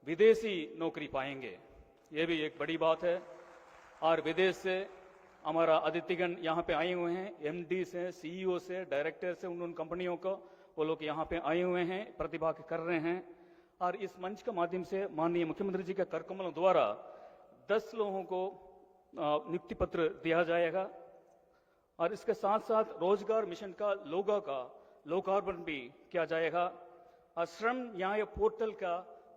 विदेशी नौकरी पाएंगे। ये भी एक बड़ी बात है। और विदेश से हमारा अतिथिगण यहाँ पे आए हुए हैं, एमडी से, सीईओ से, डायरेक्टर से, उन कंपनियों को वो लोग यहाँ पे आए हुए हैं, प्रतिभा कर रहे हैं। और इस मंच के माध्यम से माननीय मुख्यमंत्री जी के कर कमलों द्वारा 10 लोगों को नियुक्ति पत्र दिया जाएगा। और इसके साथ साथ रोजगार मिशन का लोगो का लोकार्पण भी किया जाएगा। और श्रम न्याय पोर्टल का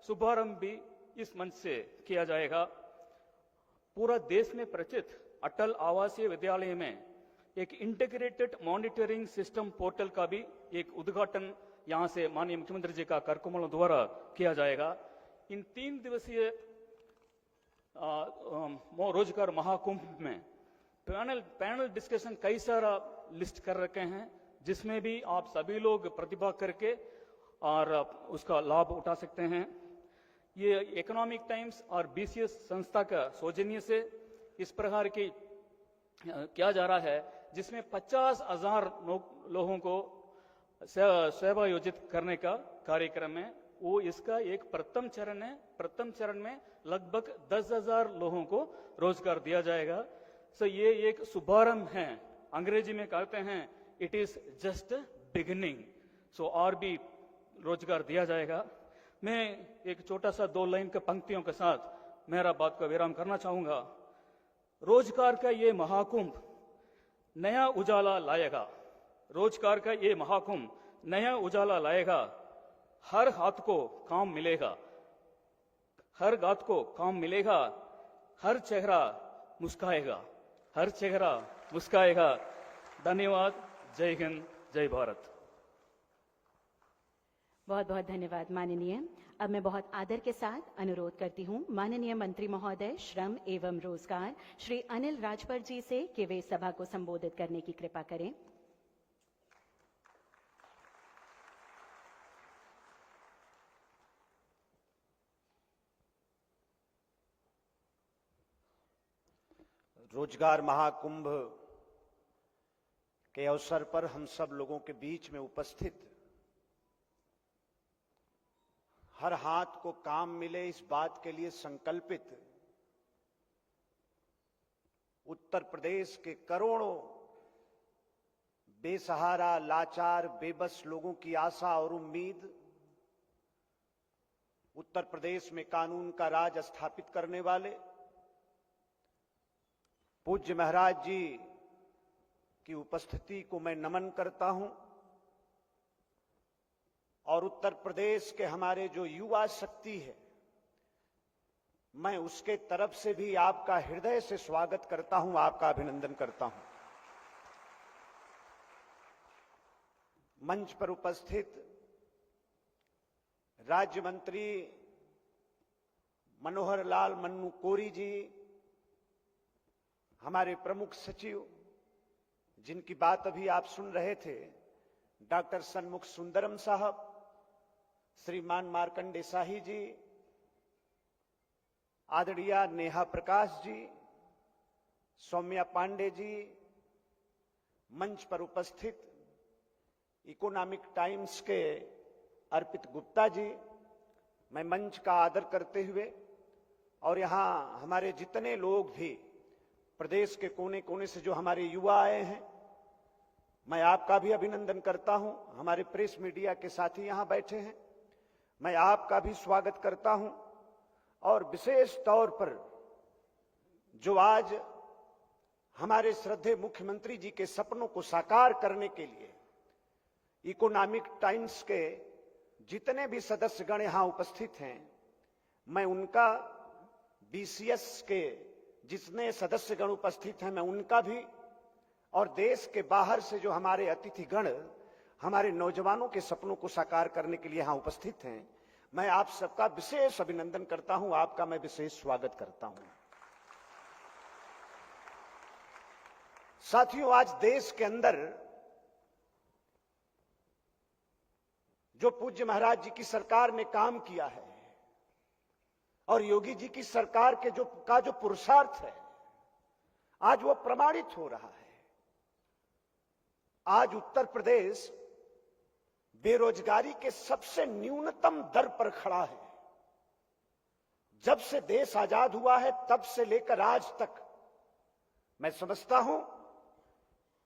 शुभारंभ भी इस मंच से किया जाएगा। पूरा देश में प्रचलित अटल आवासीय विद्यालय में एक इंटीग्रेटेड मॉनिटरिंग सिस्टम पोर्टल का भी एक उद्घाटन यहां से माननीय मुख्यमंत्री जी का कर कमलों द्वारा किया जाएगा। इन 3 दिवसीय रोजगार महाकुंभ में पैनल डिस्कशन कई सारा लिस्ट कर रखे हैं, जिसमें भी आप सभी लोग प्रतिभा करके और उसका लाभ उठा सकते हैं। ये इकोनॉमिक टाइम्स और बीसीएस संस्था का सौजन्य से इस प्रकार की किया जा रहा है, जिसमें 50,000 लोगों को सेवायोजित करने का कार्यक्रम है। वो इसका एक प्रथम चरण है। प्रथम चरण में लगभग 10,000 लोगों को रोजगार दिया जाएगा। सो ये एक शुभारंभ है। अंग्रेजी में कहते हैं इट इज जस्ट बिगिनिंग। सो और भी रोजगार दिया जाएगा। मैं एक छोटा सा 2 लाइन के पंक्तियों के साथ मेरा बात का विराम करना चाहूंगा। रोजगार का ये महाकुंभ नया उजाला लाएगा। रोजगार का ये महाकुंभ नया उजाला लाएगा। हर हाथ को काम मिलेगा, हर हाथ को काम मिलेगा, हर चेहरा मुस्काएगा, हर चेहरा मुस्काएगा। धन्यवाद। जय हिंद, जय भारत। बहुत बहुत धन्यवाद माननीय। अब मैं बहुत आदर के साथ अनुरोध करती हूं माननीय मंत्री महोदय श्रम एवं रोजगार श्री अनिल राजभर जी से कि वे सभा को संबोधित करने की कृपा करें। रोजगार महाकुंभ के अवसर पर हम सब लोगों के बीच में उपस्थित हर हाथ को काम मिले इस बात के लिए संकल्पित उत्तर प्रदेश के करोड़ों बेसहारा, लाचार, बेबस लोगों की आशा और उम्मीद, उत्तर प्रदेश में कानून का राज स्थापित करने वाले पूज्य महाराज जी की उपस्थिति को मैं नमन करता हूं। और उत्तर प्रदेश के हमारे जो युवा शक्ति है, मैं उसके तरफ से भी आपका हृदय से स्वागत करता हूं, आपका अभिनंदन करता हूं। मंच पर उपस्थित राज्य मंत्री मनोहर लाल मन्नू कोरी जी, हमारे प्रमुख सचिव जिनकी बात अभी आप सुन रहे थे, डॉक्टर सन्मुख सुंदरम साहब, श्रीमान मार्कंडे शाही जी, आदरणीय नेहा प्रकाश जी, सौम्या पांडे जी, मंच पर उपस्थित इकोनॉमिक टाइम्स के अर्पित गुप्ता जी, मैं मंच का आदर करते हुए और यहां हमारे जितने लोग भी प्रदेश के कोने कोने से जो हमारे युवा आए हैं, मैं आपका भी अभिनंदन करता हूं। हमारे प्रेस मीडिया के साथी यहां बैठे हैं, मैं आपका भी स्वागत करता हूं। और विशेष तौर पर जो आज हमारे श्रद्धेय मुख्यमंत्री जी के सपनों को साकार करने के लिए इकोनॉमिक टाइम्स के जितने भी सदस्यगण यहां उपस्थित हैं, मैं उनका, बीसीएस के जितने सदस्यगण उपस्थित हैं, मैं उनका भी, और देश के बाहर से जो हमारे अतिथिगण हमारे नौजवानों के सपनों को साकार करने के लिए यहां उपस्थित हैं, मैं आप सबका विशेष अभिनंदन करता हूं, आपका मैं विशेष स्वागत करता हूं। साथियों, आज देश के अंदर जो पूज्य महाराज जी की सरकार ने काम किया है और योगी जी की सरकार के जो पुरुषार्थ है, आज वो प्रमाणित हो रहा है। आज उत्तर प्रदेश बेरोजगारी के सबसे न्यूनतम दर पर खड़ा है। जब से देश आजाद हुआ है तब से लेकर आज तक मैं समझता हूं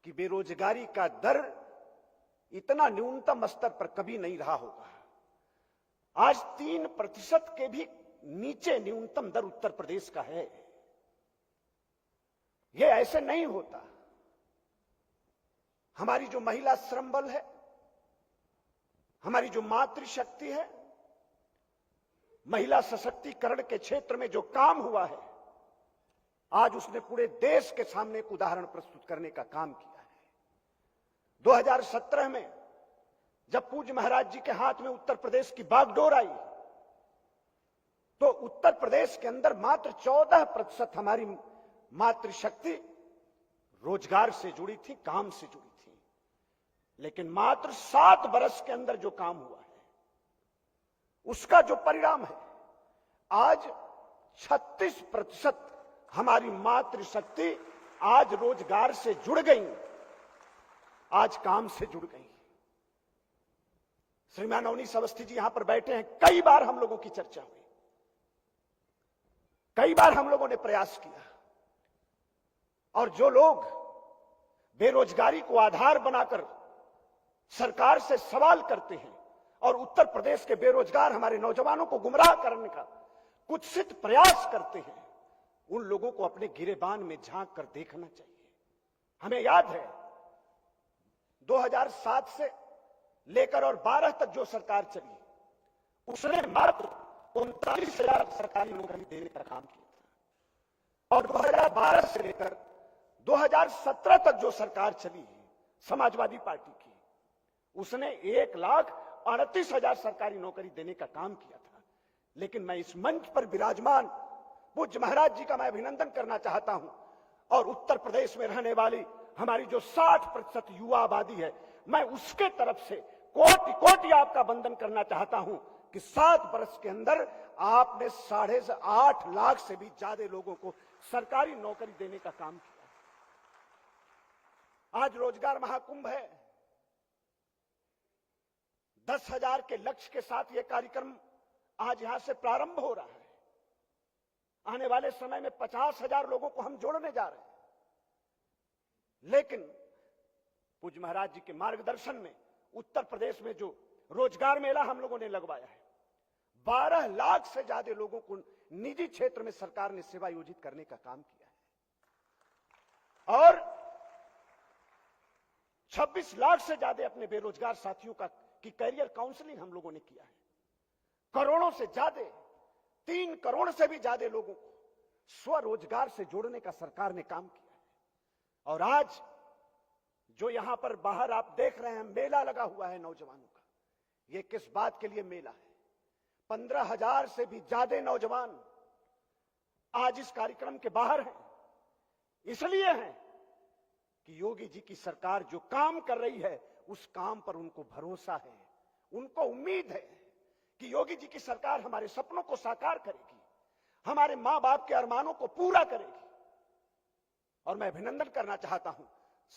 कि बेरोजगारी का दर इतना न्यूनतम स्तर पर कभी नहीं रहा होगा। आज 3% के भी नीचे न्यूनतम दर उत्तर प्रदेश का है। यह ऐसे नहीं होता। हमारी जो महिला श्रम बल है, हमारी जो मातृशक्ति है, महिला सशक्तिकरण के क्षेत्र में जो काम हुआ है, आज उसने पूरे देश के सामने एक उदाहरण प्रस्तुत करने का काम किया है। 2017 में जब पूज्य महाराज जी के हाथ में उत्तर प्रदेश की बागडोर आई, तो उत्तर प्रदेश के अंदर मात्र 14% हमारी मातृशक्ति रोजगार से जुड़ी थी, काम से जुड़ी थी। लेकिन मात्र 7 वर्ष के अंदर जो काम हुआ है, उसका जो परिणाम है, आज 36% हमारी मातृशक्ति आज रोजगार से जुड़ गई, आज काम से जुड़ गई। श्रीमान अवनीश अवस्थी जी यहां पर बैठे हैं। कई बार हम लोगों की चर्चा हुई, कई बार हम लोगों ने प्रयास किया, और जो लोग बेरोजगारी को आधार बनाकर सरकार से सवाल करते हैं और उत्तर प्रदेश के बेरोजगार हमारे नौजवानों को गुमराह करने का कुत्सित प्रयास करते हैं, उन लोगों को अपने गिरेबान में झांक कर देखना चाहिए। हमें याद है 2007 से लेकर और 12 तक जो सरकार चली, उसने मात्र 39,000 सरकारी नौकरी देने का काम किया था। और 2012 से लेकर 2017 तक जो सरकार चली समाजवादी पार्टी की, उसने 1,38,000 सरकारी नौकरी देने का काम किया था। लेकिन मैं इस मंच पर विराजमान पूज्य महाराज जी का मैं अभिनंदन करना चाहता हूं, और उत्तर प्रदेश में रहने वाली हमारी जो 60% युवा आबादी है, मैं उसके तरफ से कोटि कोटि आपका वंदन करना चाहता हूं कि 7 वर्ष के अंदर आपने 8.5 लाख से भी ज्यादा लोगों को सरकारी नौकरी देने का काम किया। आज रोजगार महाकुंभ है। 10,000 के लक्ष्य के साथ यह कार्यक्रम आज यहां से प्रारंभ हो रहा है। आने वाले समय में 50,000 लोगों को हम जोड़ने जा रहे हैं। लेकिन पूज्य महाराज जी के मार्गदर्शन में उत्तर प्रदेश में जो रोजगार मेला हम लोगों ने लगवाया है, 12 लाख से ज्यादा लोगों को निजी क्षेत्र में सरकार ने सेवा योजित करने का काम किया है, और 26 लाख से ज्यादा अपने बेरोजगार साथियों की कैरियर काउंसलिंग हम लोगों ने किया है। करोड़ों से ज्यादा, 3 करोड़ से भी ज्यादा लोगों को स्वरोजगार से जोड़ने का सरकार ने काम किया है। और आज जो यहां पर बाहर आप देख रहे हैं मेला लगा हुआ है नौजवानों का, यह किस बात के लिए मेला है? 15,000 से भी ज्यादा नौजवान आज इस कार्यक्रम के बाहर हैं। इसलिए हैं कि योगी जी की सरकार जो काम कर रही है, उस काम पर उनको भरोसा है, उनको उम्मीद है कि योगी जी की सरकार हमारे सपनों को साकार करेगी, हमारे मां बाप के अरमानों को पूरा करेगी। और मैं अभिनंदन करना चाहता हूं,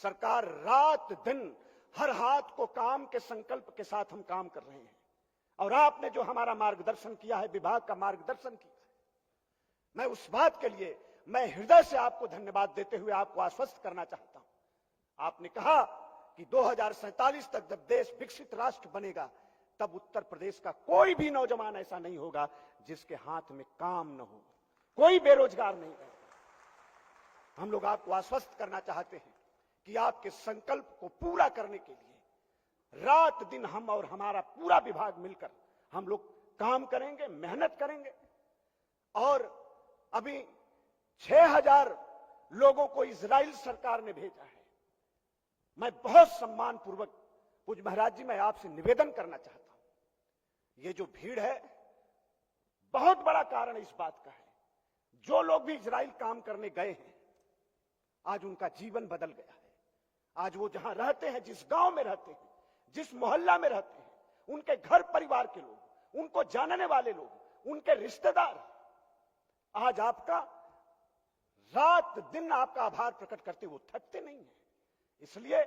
सरकार रात दिन हर हाथ को काम के संकल्प के साथ हम काम कर रहे हैं। और आपने जो हमारा मार्गदर्शन किया है, विभाग का मार्गदर्शन किया है, मैं उस बात के लिए मैं हृदय से आपको धन्यवाद देते हुए आपको आश्वस्त करना चाहता हूं। आपने कहा कि 2047 तक जब देश विकसित राष्ट्र बनेगा, तब उत्तर प्रदेश का कोई भी नौजवान ऐसा नहीं होगा जिसके हाथ में काम न हो, कोई बेरोजगार नहीं रहेगा। हम लोग आपको आश्वस्त करना चाहते हैं कि आपके संकल्प को पूरा करने के लिए रात दिन हम और हमारा पूरा विभाग मिलकर हम लोग काम करेंगे, मेहनत करेंगे। और अभी 6,000 लोगों को इजराइल सरकार ने भेजा है। मैं बहुत सम्मान पूर्वक पूज्य महाराज जी, मैं आपसे निवेदन करना चाहता हूं, ये जो भीड़ है, बहुत बड़ा कारण इस बात का है, जो लोग भी इजराइल काम करने गए हैं, आज उनका जीवन बदल गया है। आज वो जहां रहते हैं, जिस गांव में रहते हैं, जिस मोहल्ला में रहते हैं, उनके घर परिवार के लोग, उनको जानने वाले लोग, उनके रिश्तेदार आज आपका रात दिन आपका आभार प्रकट करते वो थकते नहीं है। इसलिए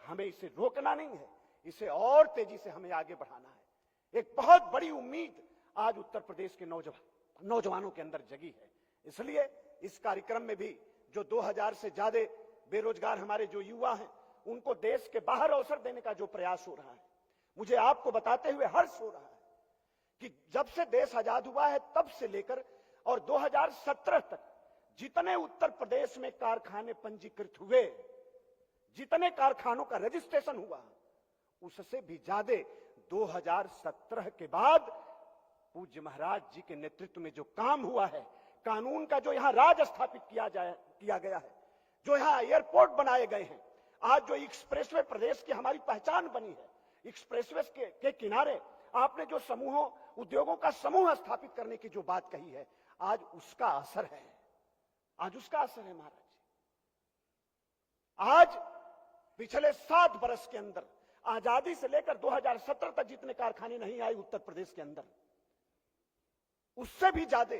हमें इसे रोकना नहीं है, इसे और तेजी से हमें आगे बढ़ाना है। एक बहुत बड़ी उम्मीद आज उत्तर प्रदेश के नौजवानों के अंदर जगी है। इसलिए इस कार्यक्रम में भी जो 2000 से ज्यादा बेरोजगार हमारे जो युवा हैं, उनको देश के बाहर अवसर देने का जो प्रयास हो रहा है, मुझे आपको बताते हुए हर्ष हो रहा है कि जब से देश आजाद हुआ है तब से लेकर और 2017 तक जितने उत्तर प्रदेश में कारखाने पंजीकृत हुए, जितने कारखानों का रजिस्ट्रेशन हुआ, उससे भी ज्यादा 2017 के बाद पूज्य महाराज जी के नेतृत्व में जो काम हुआ है, कानून का जो यहां राज स्थापित किया गया है, जो यहां एयरपोर्ट बनाए गए हैं, आज जो एक्सप्रेसवे प्रदेश की हमारी पहचान बनी है, एक्सप्रेसवे के किनारे आपने जो समूहों, उद्योगों का समूह स्थापित करने की जो बात कही है, आज उसका असर है, आज उसका असर है महाराज जी। आज पिछले 7 वर्ष के अंदर आजादी से लेकर 2017 तक जितने कारखाने नहीं आए उत्तर प्रदेश के अंदर, उससे भी ज्यादा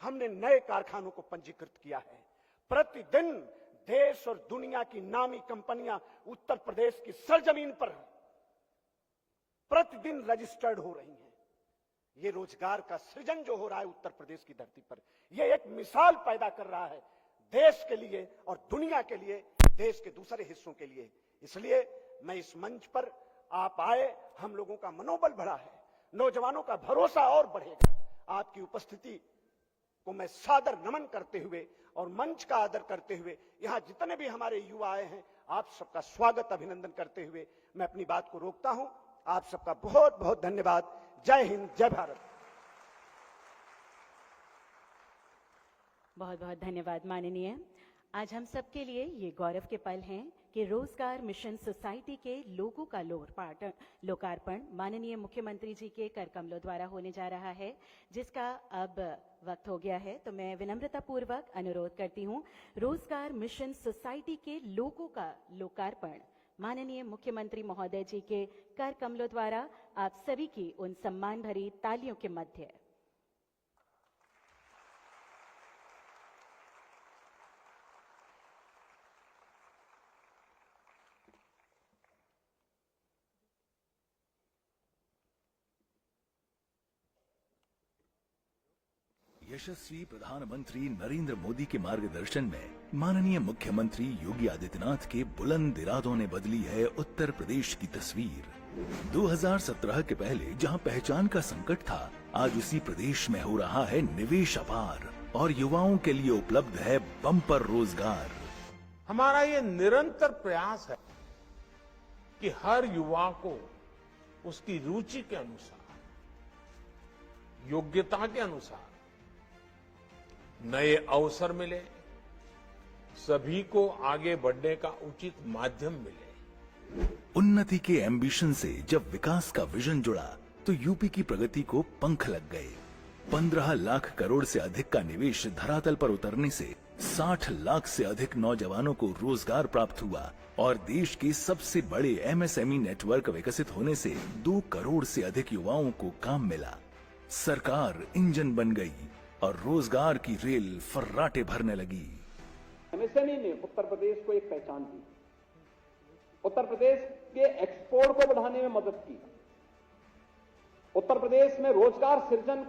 हमने नए कारखानों को पंजीकृत किया है। प्रतिदिन देश और दुनिया की नामी कंपनियां उत्तर प्रदेश की सरजमीन पर प्रतिदिन रजिस्टर्ड हो रही हैं। ये रोजगार का सृजन जो हो रहा है उत्तर प्रदेश की धरती पर, ये एक मिसाल पैदा कर रहा है देश के लिए और दुनिया के लिए, देश के दूसरे हिस्सों के लिए। इसलिए मैं इस मंच पर आप आए, हम लोगों का मनोबल बढ़ा है, नौजवानों का भरोसा और बढ़ेगा। आपकी उपस्थिति को मैं सादर नमन करते हुए और मंच का आदर करते हुए, यहां जितने भी हमारे युवा आए हैं, आप सबका स्वागत, अभिनंदन करते हुए मैं अपनी बात को रोकता हूं। आप सबका बहुत बहुत धन्यवाद। जय हिंद, जय भारत। बहुत बहुत धन्यवाद माननीय। आज हम सबके लिए ये गौरव के पल हैं कि रोजगार मिशन सोसाइटी के लोगों का लोकार्पण माननीय मुख्यमंत्री जी के कर कमलों द्वारा होने जा रहा है, जिसका अब वक्त हो गया है। तो मैं विनम्रता पूर्वक अनुरोध करती हूँ, रोजगार मिशन सोसाइटी के लोगों का लोकार्पण माननीय मुख्यमंत्री महोदय जी के कर कमलों द्वारा आप सभी की उन सम्मान भरी तालियों के मध्य। यशस्वी प्रधानमंत्री नरेंद्र मोदी के मार्गदर्शन में माननीय मुख्यमंत्री योगी आदित्यनाथ के बुलंद इरादों ने बदली है उत्तर प्रदेश की तस्वीर। 2017 के पहले जहां पहचान का संकट था, आज उसी प्रदेश में हो रहा है निवेश अपार और युवाओं के लिए उपलब्ध है बम्पर रोजगार। हमारा ये निरंतर प्रयास है कि हर युवा को उसकी रुचि के अनुसार, योग्यता के अनुसार नए अवसर मिले, सभी को आगे बढ़ने का उचित माध्यम मिले। उन्नति के एम्बिशन से जब विकास का विजन जुड़ा तो यूपी की प्रगति को पंख लग गए। 15 लाख करोड़ से अधिक का निवेश धरातल पर उतरने से 60 लाख से अधिक नौजवानों को रोजगार प्राप्त हुआ और देश के सबसे बड़े एमएसएमई नेटवर्क विकसित होने से 2 करोड़ से अधिक युवाओं को काम मिला। सरकार इंजन बन गई और रोजगार की रेल फर्राटे भरने लगी। एमएसएमई ने उत्तर प्रदेश को एक पहचान दी, उत्तर प्रदेश के एक्सपोर्ट को बढ़ाने में मदद की, उत्तर प्रदेश में रोजगार सृजन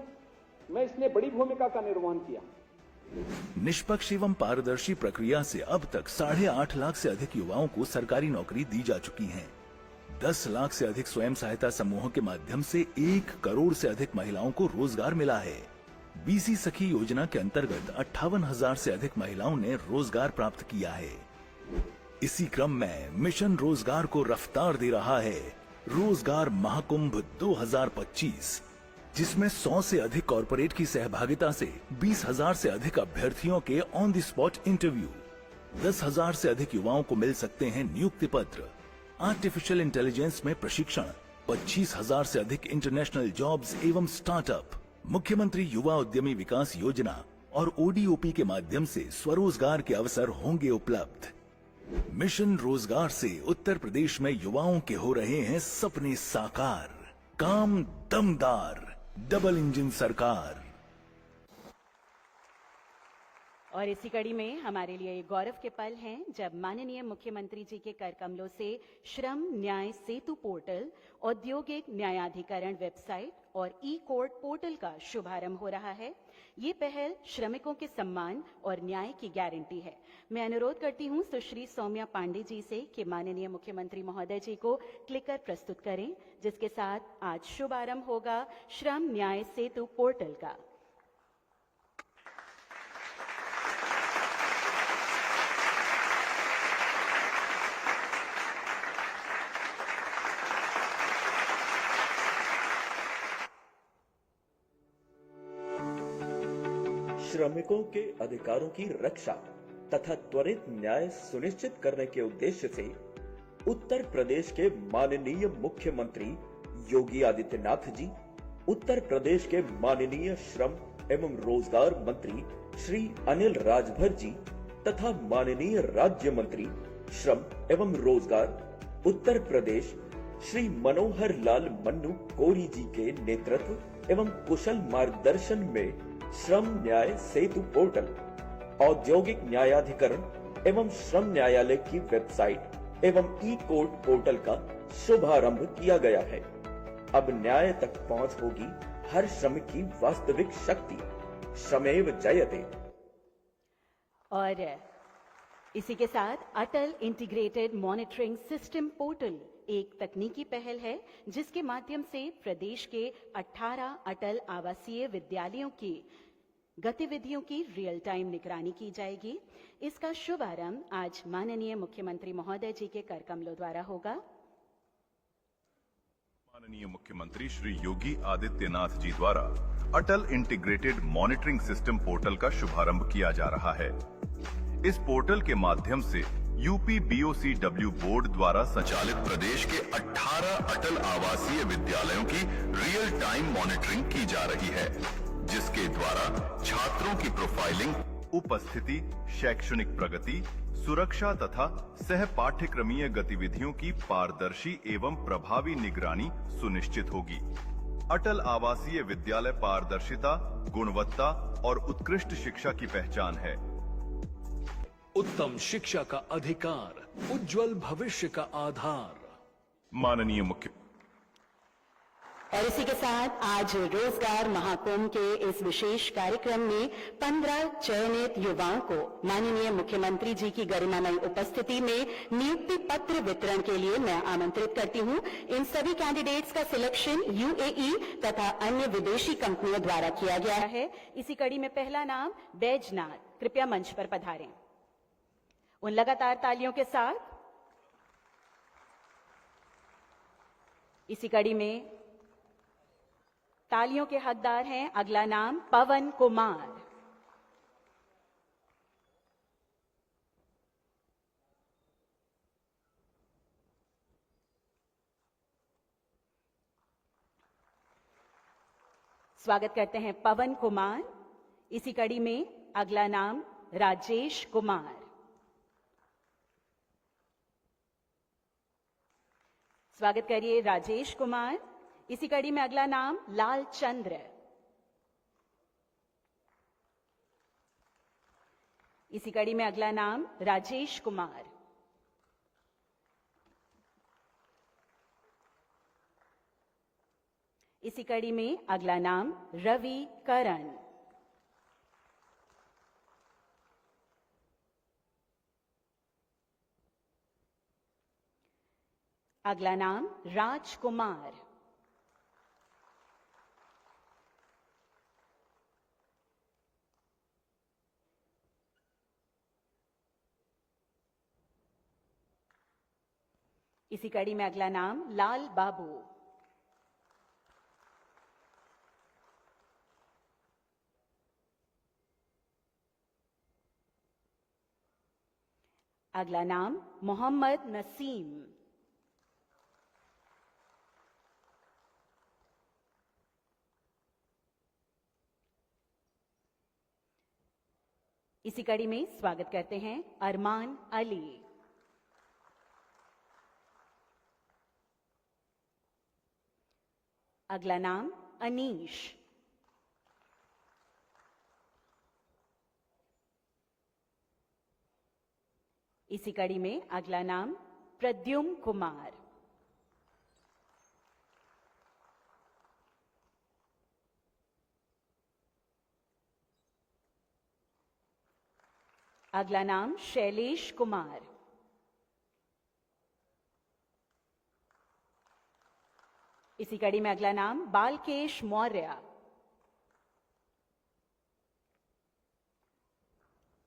में इसने बड़ी भूमिका का निर्वहन किया। निष्पक्ष एवं पारदर्शी प्रक्रिया से अब तक 8.5 लाख से अधिक युवाओं को सरकारी नौकरी दी जा चुकी है। 10 लाख से अधिक स्वयं सहायता समूहों के माध्यम से 1 करोड़ से अधिक महिलाओं को रोजगार मिला है। बीसी सखी योजना के अंतर्गत 58,000 से अधिक महिलाओं ने रोजगार प्राप्त किया है। इसी क्रम में मिशन रोजगार को रफ्तार दे रहा है रोजगार महाकुंभ 2025, जिसमें 100 से अधिक कॉरपोरेट की सहभागिता से 20,000 से अधिक अभ्यर्थियों के ऑन द स्पॉट इंटरव्यू, 10,000 से अधिक युवाओं को मिल सकते हैं नियुक्ति पत्र, आर्टिफिशियल इंटेलिजेंस में प्रशिक्षण, 25,000 से अधिक इंटरनेशनल जॉब्स एवं स्टार्टअप, मुख्यमंत्री युवा उद्यमी विकास योजना और ओडीओपी के माध्यम से स्वरोजगार के अवसर होंगे उपलब्ध। मिशन रोजगार से उत्तर प्रदेश में युवाओं के हो रहे हैं सपने साकार। काम दमदार, डबल इंजन सरकार। और इसी कड़ी में हमारे लिए ये गौरव के पल हैं जब माननीय मुख्यमंत्री जी के कर कमलों से श्रम न्याय सेतु पोर्टल, औद्योगिक न्यायाधिकरण वेबसाइट और ई कोर्ट पोर्टल का शुभारंभ हो रहा है। ये पहल श्रमिकों के सम्मान और न्याय की गारंटी है। मैं अनुरोध करती हूं सुश्री सौम्या पांडे जी से कि माननीय मुख्यमंत्री महोदय जी को क्लिकर प्रस्तुत करें, जिसके साथ आज शुभारंभ होगा श्रम न्याय सेतु पोर्टल का। श्रमिकों के अधिकारों की रक्षा तथा त्वरित न्याय सुनिश्चित करने के उद्देश्य से उत्तर प्रदेश के माननीय मुख्यमंत्री योगी आदित्यनाथ जी, उत्तर प्रदेश के माननीय श्रम एवं रोजगार मंत्री श्री अनिल राजभर जी तथा माननीय राज्य मंत्री श्रम एवं रोजगार उत्तर प्रदेश श्री मनोहर लाल मन्नू कोरी जी के नेतृत्व एवं कुशल मार्गदर्शन में श्रम न्याय सेतु पोर्टल, औद्योगिक न्यायाधिकरण एवं श्रम न्यायालय की वेबसाइट एवं ई कोर्ट पोर्टल का शुभारंभ किया गया है। अब न्याय तक पहुंच होगी हर श्रमिक की वास्तविक शक्ति। श्रमेव जयते। और इसी के साथ अटल इंटीग्रेटेड मॉनिटरिंग सिस्टम पोर्टल एक तकनीकी पहल है जिसके माध्यम से प्रदेश के 18 अटल आवासीय विद्यालयों की गतिविधियों की रियल टाइम निगरानी की जाएगी। इसका शुभारंभ आज माननीय मुख्यमंत्री महोदय जी के कर कमलों द्वारा होगा। माननीय मुख्यमंत्री श्री योगी आदित्यनाथ जी द्वारा अटल इंटीग्रेटेड मॉनिटरिंग सिस्टम पोर्टल का शुभारंभ किया जा रहा है। इस पोर्टल के माध्यम से यूपी बीओसीडब्ल्यू बोर्ड द्वारा संचालित प्रदेश के 18 अटल आवासीय विद्यालयों की रियल टाइम मॉनिटरिंग की जा रही है, जिसके द्वारा छात्रों की प्रोफाइलिंग, उपस्थिति, शैक्षणिक प्रगति, सुरक्षा तथा सह पाठ्यक्रमीय गतिविधियों की पारदर्शी एवं प्रभावी निगरानी सुनिश्चित होगी। अटल आवासीय विद्यालय पारदर्शिता, गुणवत्ता और उत्कृष्ट शिक्षा की पहचान है। उत्तम शिक्षा का अधिकार, उज्जवल भविष्य का आधार। माननीय मुख्य और इसी के साथ आज रोजगार महाकुंभ के इस विशेष कार्यक्रम में 15 चयनित युवाओं को माननीय मुख्यमंत्री जी की गरिमामयी उपस्थिति में नियुक्ति पत्र वितरण के लिए मैं आमंत्रित करती हूं। इन सभी कैंडिडेट्स का सिलेक्शन यूएई तथा अन्य विदेशी कंपनियों द्वारा किया गया है। इसी कड़ी में पहला नाम बैजनाथ, कृपया मंच पर पधारें। उन लगातार तालियों के साथ इसी कड़ी में तालियों के हकदार हैं। अगला नाम पवन कुमार। स्वागत करते हैं पवन कुमार। इसी कड़ी में अगला नाम राजेश कुमार। स्वागत करिए राजेश कुमार। इसी कड़ी में अगला नाम लाल चंद्र। इसी कड़ी में अगला नाम राजेश कुमार। इसी कड़ी में अगला नाम रवि करण। अगला नाम राजकुमार। इसी कड़ी में अगला नाम लाल बाबू। अगला नाम मोहम्मद नसीम। इसी कड़ी में स्वागत करते हैं अरमान अली। अगला नाम अनीश। इसी कड़ी में अगला नाम प्रद्युम्न कुमार। अगला नाम शैलेश कुमार। इसी कड़ी में अगला नाम बालकेश मौर्य।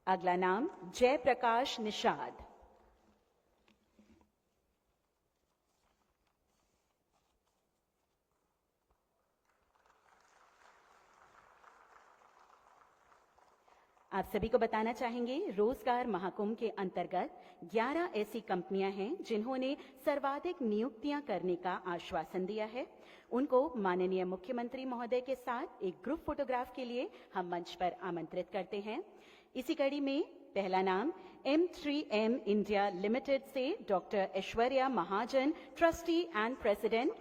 अगला नाम जयप्रकाश निषाद। आप सभी को बताना चाहेंगे, रोजगार महाकुंभ के अंतर्गत 11 ऐसी कंपनियां हैं जिन्होंने सर्वाधिक नियुक्तियां करने का आश्वासन दिया है। उनको माननीय मुख्यमंत्री महोदय के साथ एक ग्रुप फोटोग्राफ के लिए हम मंच पर आमंत्रित करते हैं। इसी कड़ी में पहला नाम M3M इंडिया लिमिटेड से doctor Aishwarya Mahajan, trustee and president.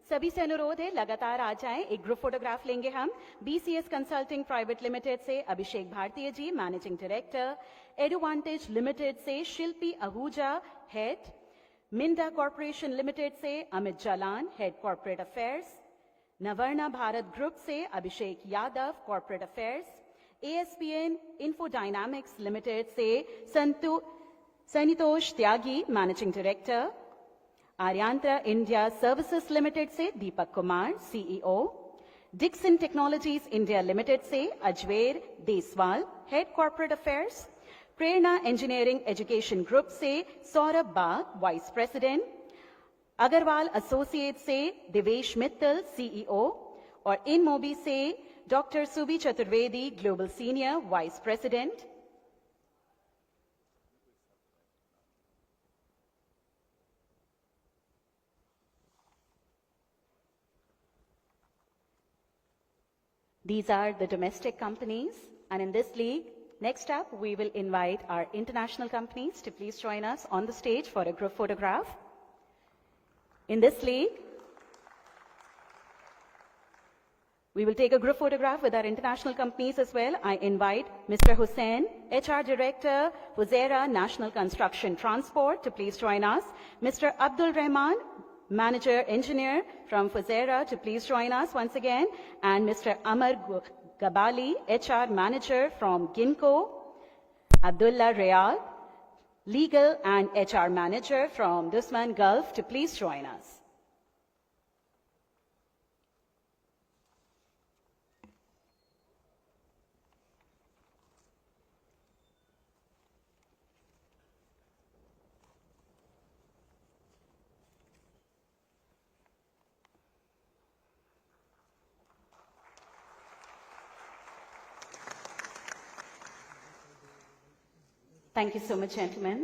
सभी से अनुरोध है लगातार आ जाएं, एक ग्रुप फोटोग्राफ लेंगे हम। BCS कंसल्टिंग प्राइवेट लिमिटेड से Abhishek Bharatiya ji, managing director. Advantage limited से Shilpi Ahuja, head. Minda corporation limited से Amit Jalan, head corporate affairs. Navarna Bharat group से Abhishek Yadav, corporate affairs. ASPN infodynamics limited से Sanitosh Tyagi, managing director. Aryantra India services limited से Deepak Kumar, CEO। Dixon technologies India limited से Ajver Deswal, head corporate affairs. Prerna engineering education group से Saurabh Bag, vice president. Agarwal associate से Divesh Mittal, CEO। और इन मोबी से doctor सुबी Chaturvedi, global senior vice president. These are the domestic companies, and in this league, next up, we will invite our international companies to please join us on the stage for a group photograph. In this league, we will take a group photograph with our international companies as well. I invite Mr. Hussain, HR Director, Fujairah National Construction Transport, to please join us. Mr. Abdul Rahman, Manager Engineer from Fujairah, to please join us once again. And Mr. Amar Gabali, HR Manager from Ginko. Abdullah Rayal, Legal and HR Manager from Dusman Gulf, to please join us. Thank you so much, gentlemen.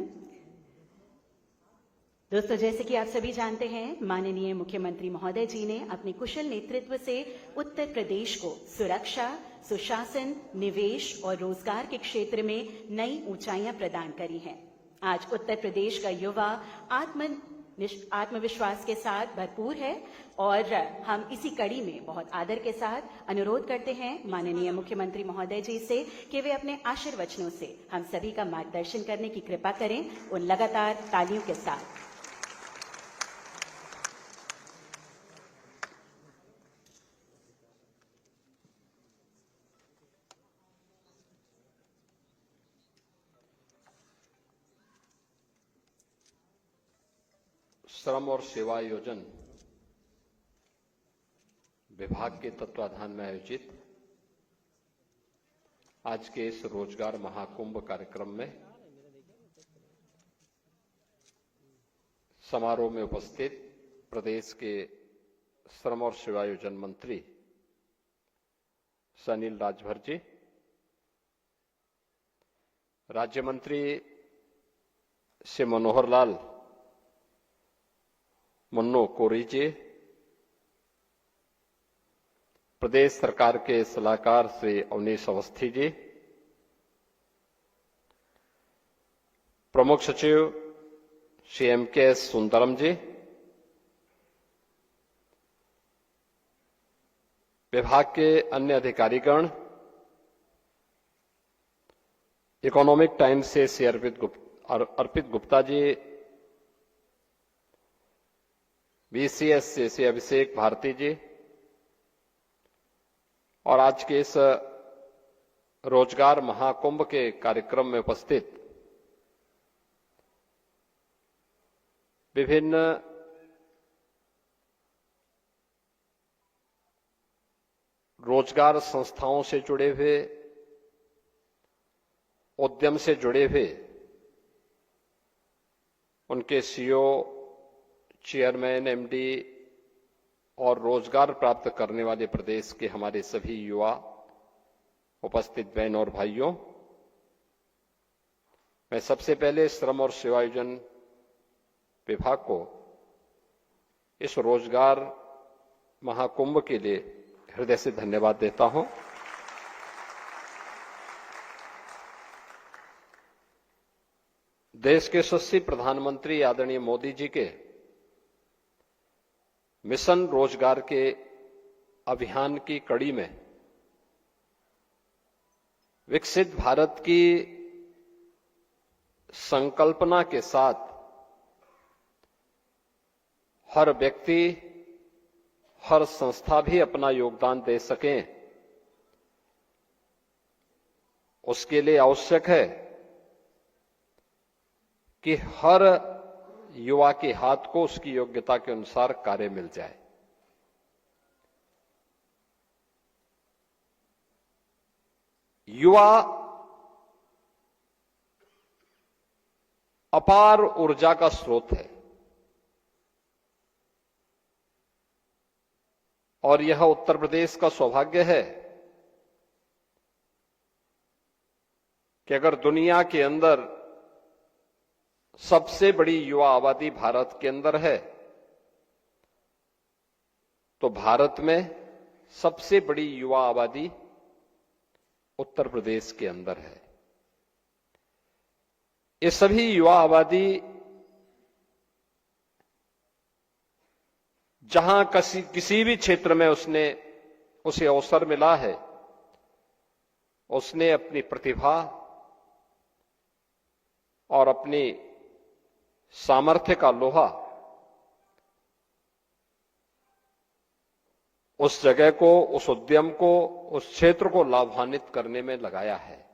दोस्तों, जैसे कि आप सभी जानते हैं, माननीय मुख्यमंत्री महोदय जी ने अपने कुशल नेतृत्व से उत्तर प्रदेश को सुरक्षा, सुशासन, निवेश और रोजगार के क्षेत्र में नई ऊंचाइयां प्रदान करी हैं। आज उत्तर प्रदेश का युवा आत्मविश्वास के साथ भरपूर है और हम इसी कड़ी में बहुत आदर के साथ अनुरोध करते हैं माननीय मुख्यमंत्री महोदय जी से कि वे अपने आशीर्वचनों से हम सभी का मार्गदर्शन करने की कृपा करें, उन लगातार तालियों के साथ। श्रम और सेवा योजन विभाग के तत्वाधान में आयोजित आज के इस रोजगार महाकुंभ कार्यक्रम में समारोह में उपस्थित प्रदेश के श्रम और सेवा योजन मंत्री अनिल राजभर जी, राज्य मंत्री श्री मनोहर लाल मुन्नो कोरी जी, प्रदेश सरकार के सलाहकार श्री अवनीश अवस्थी जी, प्रमुख सचिव श्री MKS सुंदरम जी, विभाग के अन्य अधिकारीगण, इकोनॉमिक टाइम्स से श्री अर्पित अर्पित गुप्ता जी, बीसीएस से श्री अभिषेक भारती जी, और आज के इस रोजगार महाकुंभ के कार्यक्रम में उपस्थित विभिन्न रोजगार संस्थाओं से जुड़े हुए, उद्यम से जुड़े हुए उनके सीईओ, चेयरमैन, एमडी और रोजगार प्राप्त करने वाले प्रदेश के हमारे सभी युवा, उपस्थित बहन और भाइयों, मैं सबसे पहले श्रम और सेवायोजन विभाग को इस रोजगार महाकुंभ के लिए हृदय से धन्यवाद देता हूं। देश के यशस्वी प्रधानमंत्री आदरणीय मोदी जी के मिशन रोजगार के अभियान की कड़ी में विकसित भारत की संकल्पना के साथ हर व्यक्ति, हर संस्था भी अपना योगदान दे सकें, उसके लिए आवश्यक है कि हर युवा के हाथ को उसकी योग्यता के अनुसार कार्य मिल जाए। युवा अपार ऊर्जा का स्रोत है और यह उत्तर प्रदेश का सौभाग्य है कि अगर दुनिया के अंदर सबसे बड़ी युवा आबादी भारत के अंदर है, तो भारत में सबसे बड़ी युवा आबादी उत्तर प्रदेश के अंदर है। ये सभी युवा आबादी जहां किसी भी क्षेत्र में उसे अवसर मिला है, उसने अपनी प्रतिभा और अपनी सामर्थ्य का लोहा उस जगह को, उस उद्यम को, उस क्षेत्र को लाभान्वित करने में लगाया है।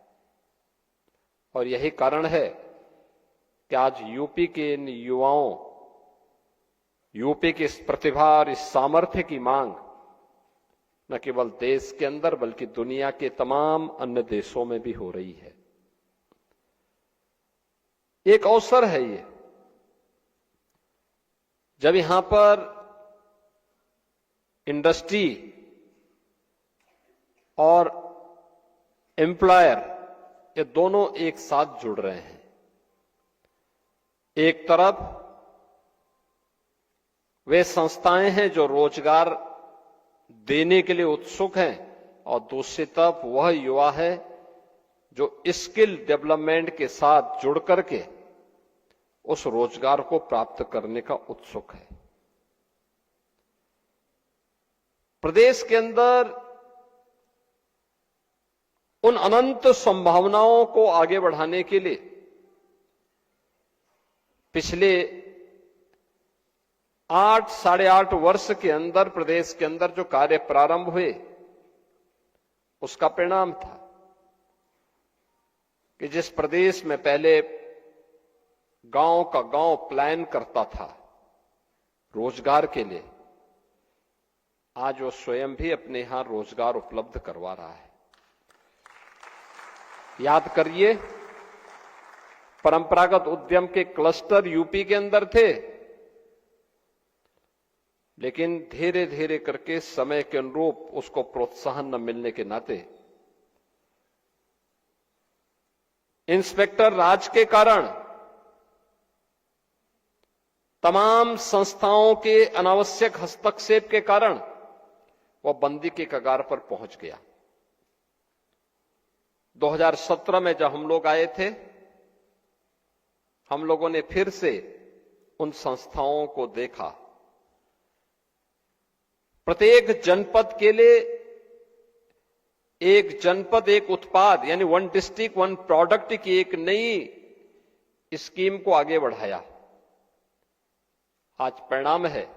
और यही कारण है कि आज यूपी के इन युवाओं, यूपी की इस प्रतिभा और इस सामर्थ्य की मांग न केवल देश के अंदर बल्कि दुनिया के तमाम अन्य देशों में भी हो रही है। एक अवसर है ये, जब यहां पर इंडस्ट्री और एम्प्लॉयर ये दोनों एक साथ जुड़ रहे हैं। एक तरफ वे संस्थाएं हैं जो रोजगार देने के लिए उत्सुक हैं और दूसरी तरफ वह युवा है जो स्किल डेवलपमेंट के साथ जुड़ करके उस रोजगार को प्राप्त करने का उत्सुक है। प्रदेश के अंदर उन अनंत संभावनाओं को आगे बढ़ाने के लिए पिछले 8-8.5 वर्ष के अंदर प्रदेश के अंदर जो कार्य प्रारंभ हुए, उसका परिणाम था कि जिस प्रदेश में पहले गांव का गांव प्लान करता था रोजगार के लिए, आज वो स्वयं भी अपने यहां रोजगार उपलब्ध करवा रहा है। याद करिए, परंपरागत उद्यम के क्लस्टर यूपी के अंदर थे, लेकिन धीरे धीरे करके समय के अनुरूप उसको प्रोत्साहन न मिलने के नाते इंस्पेक्टर राज के कारण तमाम संस्थाओं के अनावश्यक हस्तक्षेप के कारण वह बंदी के कगार पर पहुंच गया। 2017 में जब हम लोग आए थे, हम लोगों ने फिर से उन संस्थाओं को देखा। प्रत्येक जनपद के लिए एक जनपद एक उत्पाद, यानी वन डिस्ट्रिक्ट वन प्रोडक्ट की एक नई स्कीम को आगे बढ़ाया। आज परिणाम है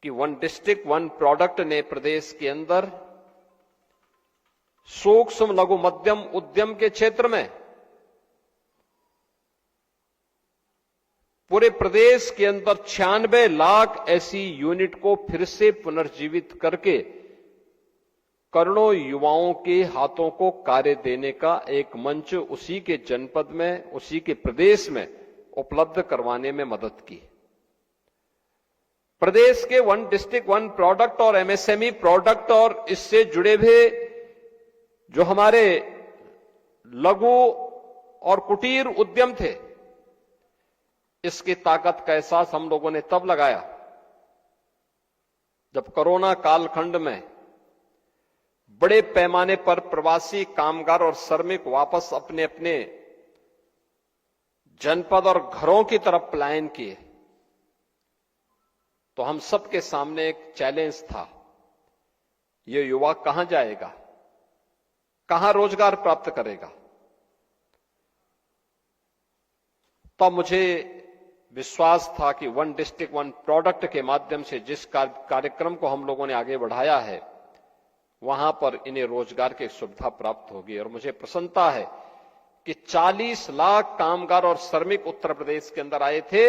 कि वन डिस्ट्रिक्ट वन प्रोडक्ट ने प्रदेश के अंदर सूक्ष्म लघु मध्यम उद्यम के क्षेत्र में पूरे प्रदेश के अंदर 96 लाख ऐसी यूनिट को फिर से पुनर्जीवित करके करोड़ों युवाओं के हाथों को कार्य देने का एक मंच उसी के जनपद में, उसी के प्रदेश में उपलब्ध करवाने में मदद की। प्रदेश के वन डिस्ट्रिक्ट वन प्रोडक्ट और एमएसएमई प्रोडक्ट और इससे जुड़े हुए जो हमारे लघु और कुटीर उद्यम थे, इसकी ताकत का एहसास हम लोगों ने तब लगाया जब कोरोना कालखंड में बड़े पैमाने पर प्रवासी कामगार और श्रमिक वापस अपने अपने जनपद और घरों की तरफ पलायन किए। तो हम सबके सामने एक चैलेंज था, ये युवा कहां जाएगा, कहां रोजगार प्राप्त करेगा। तब मुझे विश्वास था कि वन डिस्ट्रिक्ट वन प्रोडक्ट के माध्यम से जिस कार्यक्रम को हम लोगों ने आगे बढ़ाया है, वहां पर इन्हें रोजगार की सुविधा प्राप्त होगी। और मुझे प्रसन्नता है कि 40 लाख कामगार और श्रमिक उत्तर प्रदेश के अंदर आए थे।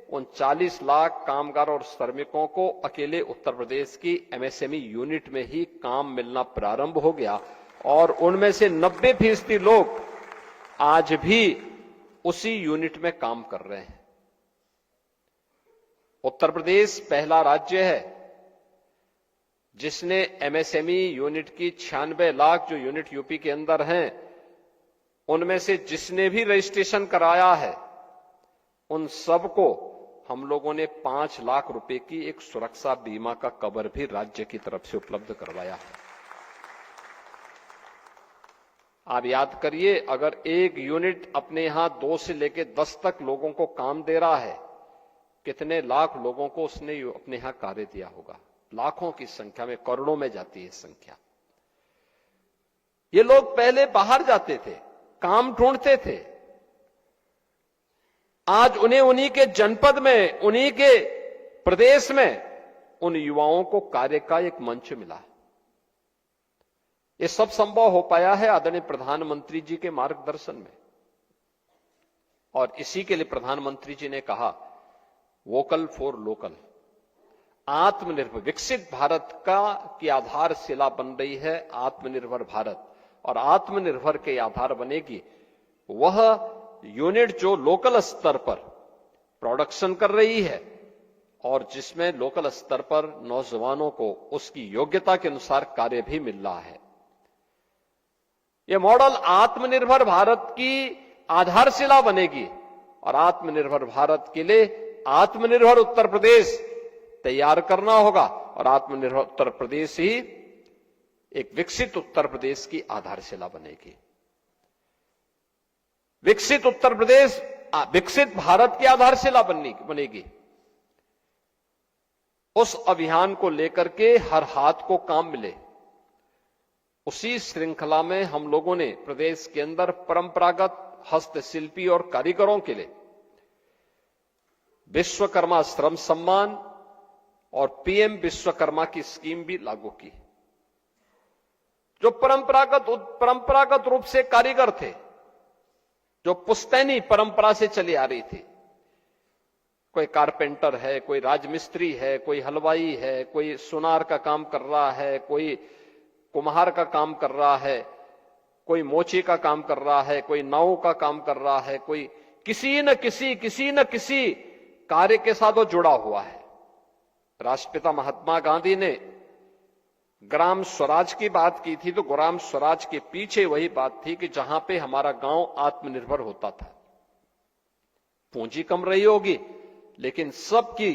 उन 40 लाख कामगार और श्रमिकों को अकेले उत्तर प्रदेश की एमएसएमई यूनिट में ही काम मिलना प्रारंभ हो गया और उनमें से 90% लोग आज भी उसी यूनिट में काम कर रहे हैं। उत्तर प्रदेश पहला राज्य है जिसने एमएसएमई यूनिट की 96 लाख जो यूनिट यूपी के अंदर हैं, उनमें से जिसने भी रजिस्ट्रेशन कराया है, उन सबको हम लोगों ने 5 लाख रुपए की एक सुरक्षा बीमा का कवर भी राज्य की तरफ से उपलब्ध करवाया है। आप याद करिए, अगर एक यूनिट अपने यहां 2 से लेकर 10 तक लोगों को काम दे रहा है, कितने लाख लोगों को उसने अपने यहां कार्य दिया होगा। लाखों की संख्या में, करोड़ों में जाती है संख्या। ये लोग पहले बाहर जाते थे, काम ढूंढते थे। आज उन्हें उन्हीं के जनपद में, उन्हीं के प्रदेश में उन युवाओं को कार्य का एक मंच मिला है। ये सब संभव हो पाया है आदरणीय प्रधानमंत्री जी के मार्गदर्शन में। और इसी के लिए प्रधानमंत्री जी ने कहा, वोकल फॉर लोकल। आत्मनिर्भर विकसित भारत की आधारशिला बन रही है आत्मनिर्भर भारत, और आत्मनिर्भर के आधार बनेगी वह यूनिट जो लोकल स्तर पर प्रोडक्शन कर रही है और जिसमें लोकल स्तर पर नौजवानों को उसकी योग्यता के अनुसार कार्य भी मिल रहा है। यह मॉडल आत्मनिर्भर भारत की आधारशिला बनेगी और आत्मनिर्भर भारत के लिए आत्मनिर्भर उत्तर प्रदेश तैयार करना होगा और आत्मनिर्भर उत्तर प्रदेश ही एक विकसित उत्तर प्रदेश की आधारशिला बनेगी। विकसित उत्तर प्रदेश विकसित भारत की आधारशिला बनेगी। उस अभियान को लेकर के हर हाथ को काम मिले, उसी श्रृंखला में हम लोगों ने प्रदेश के अंदर परंपरागत हस्तशिल्पी और कारीगरों के लिए विश्वकर्मा श्रम सम्मान और पीएम विश्वकर्मा की स्कीम भी लागू की। जो परंपरागत रूप से कारीगर थे, जो पुश्तैनी परंपरा से चली आ रही थी, कोई कारपेंटर है, कोई राजमिस्त्री है, कोई हलवाई है, कोई सुनार का काम कर रहा है, कोई कुम्हार का काम कर रहा है, कोई मोची का काम कर रहा है, कोई नाव का काम कर रहा है, कोई किसी न किसी कार्य के साथ वो जुड़ा हुआ है। राष्ट्रपिता महात्मा गांधी ने ग्राम स्वराज की बात की थी, तो ग्राम स्वराज के पीछे वही बात थी कि जहां पे हमारा गांव आत्मनिर्भर होता था। पूंजी कम रही होगी, लेकिन सबकी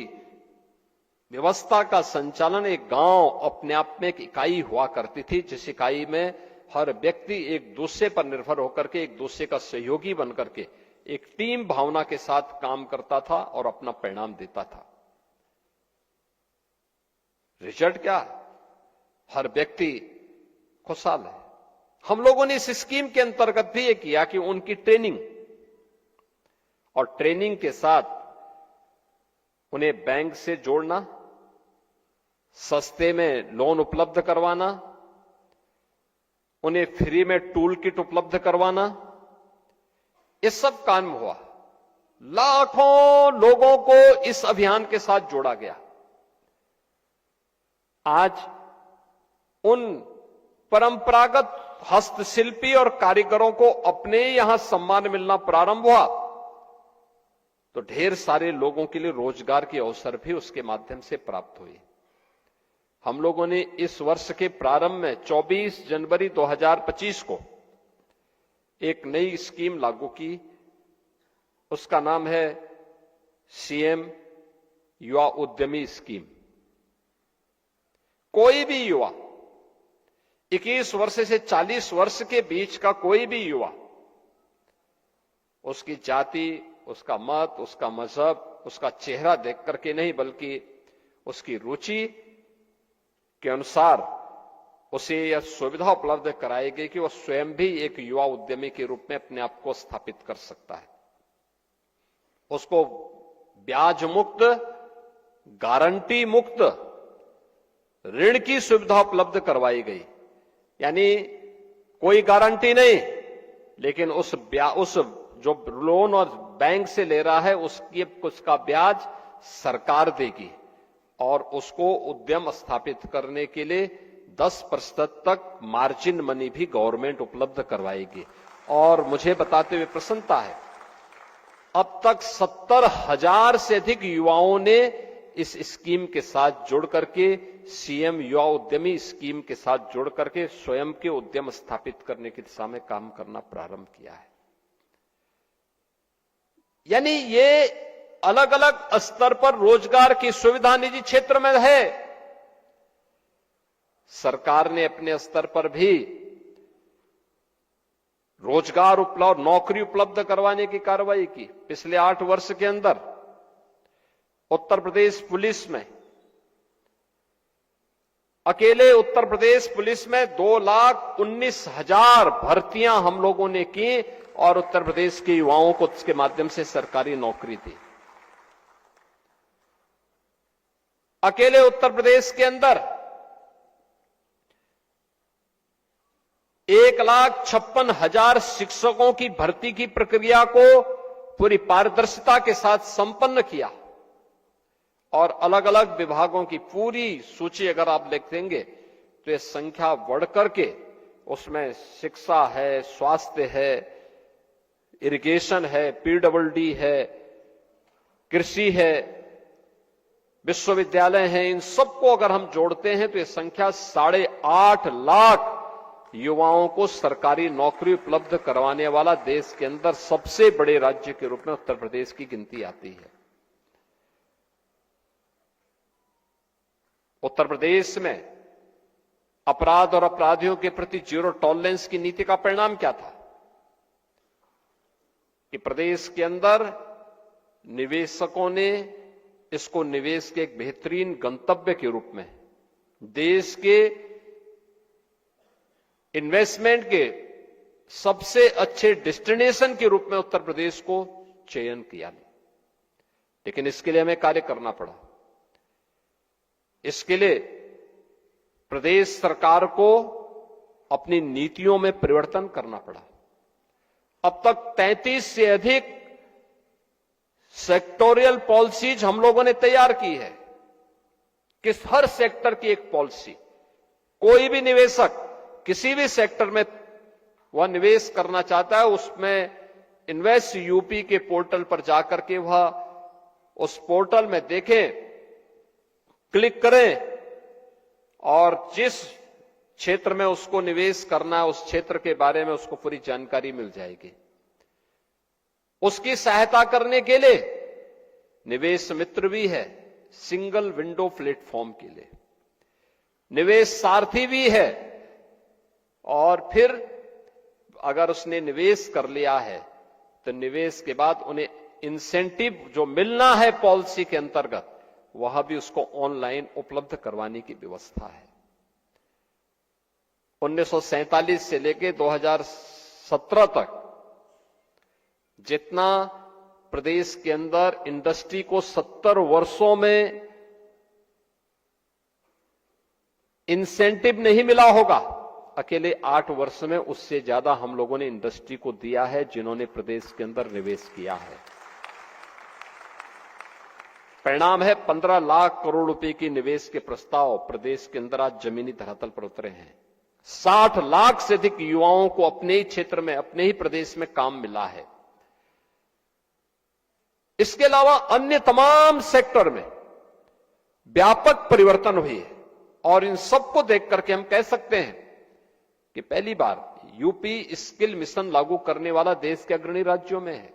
व्यवस्था का संचालन एक गांव अपने आप में एक इकाई हुआ करती थी, जिस इकाई में हर व्यक्ति एक दूसरे पर निर्भर होकर के, एक दूसरे का सहयोगी बनकर के एक टीम भावना के साथ काम करता था और अपना परिणाम देता था। रिजल्ट क्या? हर व्यक्ति खुशहाल है। हम लोगों ने इस स्कीम के अंतर्गत भी ये किया कि उनकी ट्रेनिंग और ट्रेनिंग के साथ उन्हें बैंक से जोड़ना, सस्ते में लोन उपलब्ध करवाना, उन्हें फ्री में टूल किट उपलब्ध करवाना, ये सब काम हुआ। लाखों लोगों को इस अभियान के साथ जोड़ा गया। आज उन परंपरागत हस्तशिल्पी और कारीगरों को अपने यहां सम्मान मिलना प्रारंभ हुआ, तो ढेर सारे लोगों के लिए रोजगार के अवसर भी उसके माध्यम से प्राप्त हुए। हम लोगों ने इस वर्ष के प्रारंभ में 24 जनवरी 2025 को एक नई स्कीम लागू की। उसका नाम है सीएम युवा उद्यमी स्कीम। कोई भी युवा, 21 वर्ष से 40 वर्ष के बीच का कोई भी युवा, उसकी जाति, उसका मत, उसका मजहब, उसका चेहरा देख करके नहीं, बल्कि उसकी रुचि के अनुसार उसे यह सुविधा उपलब्ध कराई गई कि वह स्वयं भी एक युवा उद्यमी के रूप में अपने आप को स्थापित कर सकता है। उसको ब्याज मुक्त, गारंटी मुक्त ऋण की सुविधा उपलब्ध करवाई गई। यानी कोई गारंटी नहीं, लेकिन उस जो लोन और बैंक से ले रहा है उसका ब्याज सरकार देगी और उसको उद्यम स्थापित करने के लिए 10% तक मार्जिन मनी भी गवर्नमेंट उपलब्ध करवाएगी। और मुझे बताते हुए प्रसन्नता है, अब तक 70,000 से अधिक युवाओं ने इस स्कीम के साथ जुड़ करके, सीएम युवा उद्यमी स्कीम के साथ जुड़ करके स्वयं के उद्यम स्थापित करने की दिशा में काम करना प्रारंभ किया है। यानी ये अलग अलग स्तर पर रोजगार की सुविधा निजी क्षेत्र में है। सरकार ने अपने स्तर पर भी रोजगार उपलब्ध, नौकरी उपलब्ध करवाने की कार्रवाई की। पिछले 8 वर्ष के अंदर उत्तर प्रदेश पुलिस में, अकेले उत्तर प्रदेश पुलिस में 2,19,000 भर्तियां हम लोगों ने की और उत्तर प्रदेश के युवाओं को इसके माध्यम से सरकारी नौकरी दी। अकेले उत्तर प्रदेश के अंदर 1,56,000 शिक्षकों की भर्ती की प्रक्रिया को पूरी पारदर्शिता के साथ संपन्न किया और अलग अलग विभागों की पूरी सूची अगर आप देखेंगे तो यह संख्या बढ़ करके उसमें शिक्षा है, स्वास्थ्य है, इरिगेशन है, पीडब्ल्यूडी है, कृषि है, विश्वविद्यालय हैं, इन सबको अगर हम जोड़ते हैं तो यह संख्या 8.5 लाख युवाओं को सरकारी नौकरी उपलब्ध करवाने वाला देश के अंदर सबसे बड़े राज्य के रूप में उत्तर प्रदेश की गिनती आती है। उत्तर प्रदेश में अपराध और अपराधियों के प्रति जीरो टॉलरेंस की नीति का परिणाम क्या था कि प्रदेश के अंदर निवेशकों ने इसको निवेश के एक बेहतरीन गंतव्य के रूप में, देश के इन्वेस्टमेंट के सबसे अच्छे डेस्टिनेशन के रूप में उत्तर प्रदेश को चयन किया। लेकिन इसके लिए हमें कार्य करना पड़ा। इसके लिए प्रदेश सरकार को अपनी नीतियों में परिवर्तन करना पड़ा। अब तक 33 से अधिक सेक्टोरियल पॉलिसीज हम लोगों ने तैयार की है कि हर सेक्टर की एक पॉलिसी, कोई भी निवेशक किसी भी सेक्टर में वह निवेश करना चाहता है, उसमें इन्वेस्ट यूपी के पोर्टल पर जाकर के वह उस पोर्टल में देखें, क्लिक करें और जिस क्षेत्र में उसको निवेश करना है उस क्षेत्र के बारे में उसको पूरी जानकारी मिल जाएगी। उसकी सहायता करने के लिए निवेश मित्र भी है, सिंगल विंडो प्लेटफॉर्म के लिए निवेश सारथी भी है, और फिर अगर उसने निवेश कर लिया है तो निवेश के बाद उन्हें इंसेंटिव जो मिलना है पॉलिसी के अंतर्गत वह भी उसको ऑनलाइन उपलब्ध करवाने की व्यवस्था है। 1947 से लेकर 2017 तक जितना प्रदेश के अंदर इंडस्ट्री को 70 वर्षों में इंसेंटिव नहीं मिला होगा, अकेले 8 वर्ष में उससे ज्यादा हम लोगों ने इंडस्ट्री को दिया है जिन्होंने प्रदेश के अंदर निवेश किया है। परिणाम है 15 लाख करोड़ रुपए की निवेश के प्रस्ताव प्रदेश के अंदर आज जमीनी धरातल पर उतरे हैं। 60 लाख से अधिक युवाओं को अपने ही क्षेत्र में, अपने ही प्रदेश में काम मिला है। इसके अलावा अन्य तमाम सेक्टर में व्यापक परिवर्तन हुए है और इन सबको देख करके हम कह सकते हैं कि पहली बार यूपी स्किल मिशन लागू करने वाला देश के अग्रणी राज्यों में है।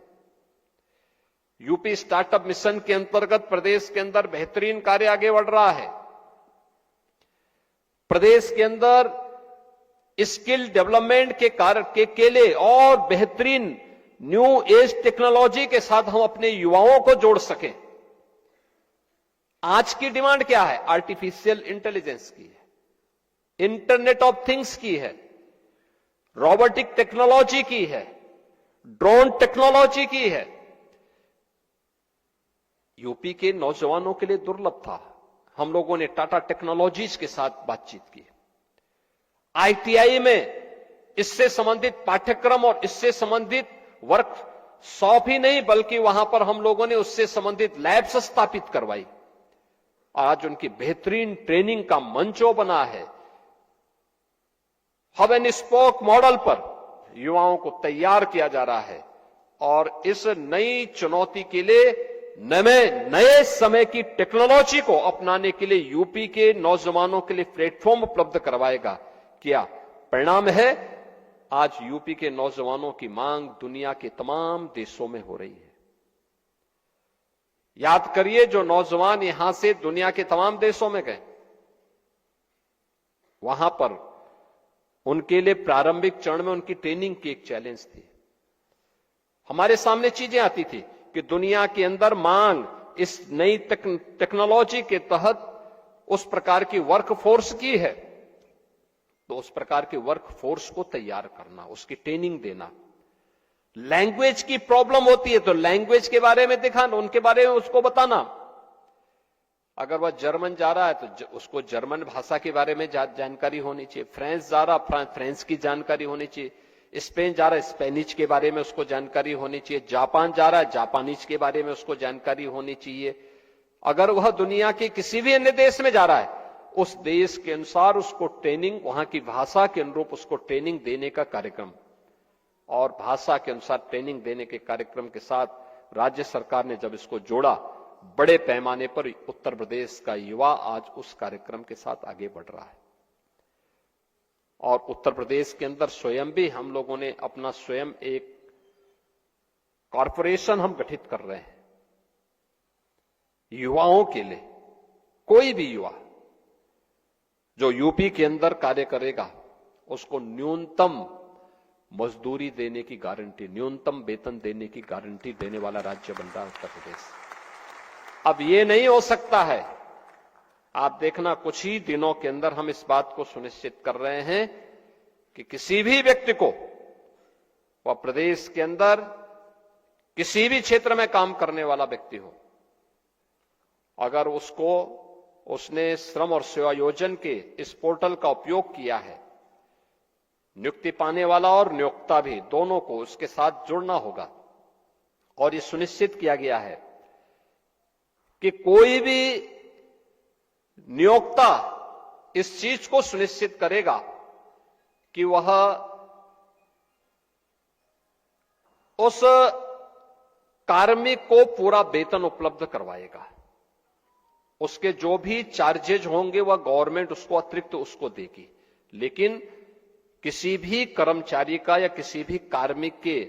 यूपी स्टार्टअप मिशन के अंतर्गत प्रदेश के अंदर बेहतरीन कार्य आगे बढ़ रहा है। प्रदेश के अंदर स्किल डेवलपमेंट के लिए और बेहतरीन न्यू एज टेक्नोलॉजी के साथ हम अपने युवाओं को जोड़ सकें। आज की डिमांड क्या है? आर्टिफिशियल इंटेलिजेंस की है, इंटरनेट ऑफ थिंग्स की है, रोबोटिक टेक्नोलॉजी की है, ड्रोन टेक्नोलॉजी की है। यूपी के नौजवानों के लिए दुर्लभ था। हम लोगों ने टाटा टेक्नोलॉजीज के साथ बातचीत की। आईटीआई में इससे संबंधित पाठ्यक्रम और इससे संबंधित वर्कशॉप ही नहीं बल्कि वहां पर हम लोगों ने उससे संबंधित लैब्स स्थापित करवाई। आज उनकी बेहतरीन ट्रेनिंग का मंच बना है। हब एंड स्पोक मॉडल पर युवाओं को तैयार किया जा रहा है और इस नई चुनौती के लिए नए समय की टेक्नोलॉजी को अपनाने के लिए यूपी के नौजवानों के लिए प्लेटफॉर्म उपलब्ध करवाएगा। क्या परिणाम है? आज यूपी के नौजवानों की मांग दुनिया के तमाम देशों में हो रही है। याद करिए, जो नौजवान यहां से दुनिया के तमाम देशों में गए, वहां पर उनके लिए प्रारंभिक चरण में उनकी ट्रेनिंग की एक चैलेंज थी। हमारे सामने चीजें आती थी कि दुनिया के अंदर मांग इस नई टेक्नोलॉजी के तहत उस प्रकार की वर्कफोर्स की है, तो उस प्रकार के वर्कफोर्स को तैयार करना, उसकी ट्रेनिंग देना। लैंग्वेज की प्रॉब्लम होती है तो लैंग्वेज के बारे में दिखाना, उनके बारे में उसको बताना। अगर वह जर्मन जा रहा है तो उसको जर्मन भाषा के बारे में जानकारी होनी चाहिए। फ्रेंच जा रहा, फ्रेंच की जानकारी होनी चाहिए। स्पेन जा रहा है, स्पेनिश के बारे में उसको जानकारी होनी चाहिए। जापान जा रहा है, जापानीज के बारे में उसको जानकारी होनी चाहिए। अगर वह दुनिया के किसी भी अन्य देश में जा रहा है, उस देश के अनुसार उसको ट्रेनिंग, वहां की भाषा के अनुरूप उसको ट्रेनिंग देने का कार्यक्रम, और भाषा के अनुसार ट्रेनिंग देने के कार्यक्रम के साथ राज्य सरकार ने जब इसको जोड़ा, बड़े पैमाने पर उत्तर प्रदेश का युवा आज उस कार्यक्रम के साथ आगे बढ़ रहा है। और उत्तर प्रदेश के अंदर स्वयं भी हम लोगों ने अपना स्वयं एक कॉरपोरेशन हम गठित कर रहे हैं युवाओं के लिए। कोई भी युवा जो यूपी के अंदर कार्य करेगा उसको न्यूनतम मजदूरी देने की गारंटी, न्यूनतम वेतन देने की गारंटी देने वाला राज्य बन रहा है उत्तर प्रदेश। अब ये नहीं हो सकता है, आप देखना कुछ ही दिनों के अंदर हम इस बात को सुनिश्चित कर रहे हैं कि किसी भी व्यक्ति को, वह प्रदेश के अंदर किसी भी क्षेत्र में काम करने वाला व्यक्ति हो, अगर उसने श्रम और सेवा योजन के इस पोर्टल का उपयोग किया है, नियुक्ति पाने वाला और नियोक्ता भी दोनों को उसके साथ जुड़ना होगा। और ये सुनिश्चित किया गया है कि कोई भी नियोक्ता इस चीज को सुनिश्चित करेगा कि वह उस कार्मिक को पूरा वेतन उपलब्ध करवाएगा। उसके जो भी चार्जेज होंगे वह गवर्नमेंट उसको अतिरिक्त उसको देगी, लेकिन किसी भी कर्मचारी का या किसी भी कार्मिक के